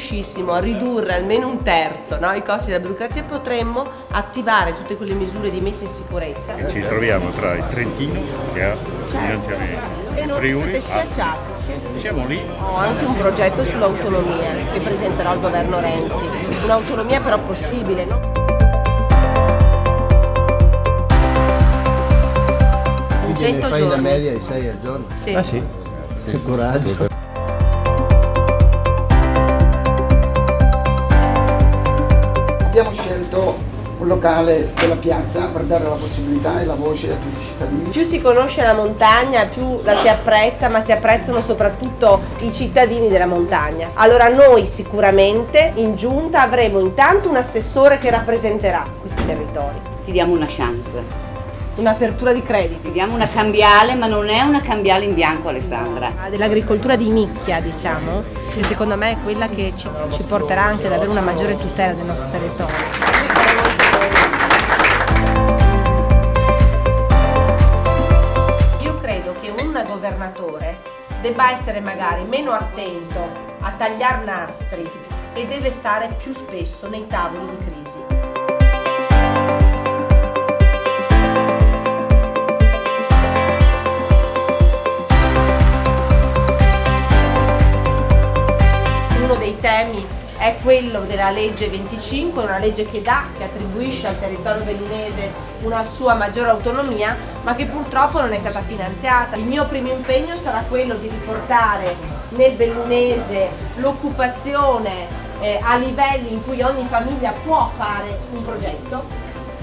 riuscissimo a ridurre almeno un terzo, no, i costi della burocrazia, potremmo attivare tutte quelle misure di messa in sicurezza. Ci troviamo tra il Trentino che ha finanziamenti, E non Friuli, siete schiacciati. siamo lì. Ho anche un progetto sull'autonomia che presenterò al governo Renzi, un'autonomia però possibile, no? In 100 fai giorni. la media di 6 al giorno? Sì. Ah sì? Che coraggio. Abbiamo scelto un locale della piazza per dare la possibilità e la voce a tutti i cittadini. Più si conosce la montagna, più la si apprezza, ma si apprezzano soprattutto i cittadini della montagna. Allora noi sicuramente in giunta avremo intanto un assessore che rappresenterà questi territori. Ti diamo una chance, Un'apertura di crediti. ti diamo una cambiale, ma non è una cambiale in bianco, Alessandra. Dell'agricoltura di nicchia, diciamo, che secondo me è quella che ci porterà anche ad avere una maggiore tutela del nostro territorio. Io credo che un governatore debba essere magari meno attento a tagliar nastri e deve stare più spesso nei tavoli di crisi. Uno dei temi è quello della legge 25, una legge che attribuisce al territorio bellunese una sua maggiore autonomia, ma che purtroppo non è stata finanziata. Il mio primo impegno sarà quello di riportare nel bellunese l'occupazione a livelli in cui ogni famiglia può fare un progetto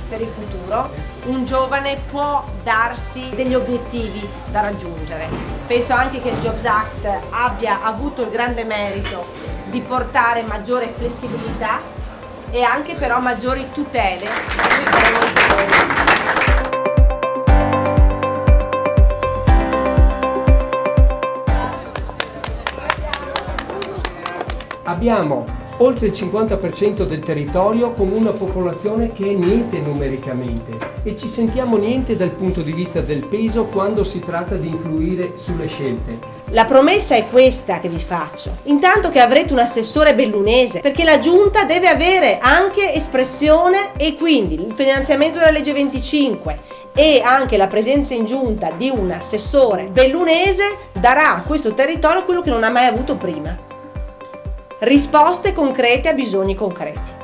per il futuro. Un giovane può darsi degli obiettivi da raggiungere. Penso anche che il Jobs Act abbia avuto il grande merito di portare maggiore flessibilità e anche però maggiori tutele. Abbiamo oltre il 50% del territorio con una popolazione che è niente numericamente e ci sentiamo niente dal punto di vista del peso quando si tratta di influire sulle scelte. La promessa è questa che vi faccio. Intanto che avrete un assessore bellunese, perché la giunta deve avere anche espressione e quindi il finanziamento della legge 25 e anche la presenza in giunta di un assessore bellunese darà a questo territorio quello che non ha mai avuto prima. Risposte concrete a bisogni concreti.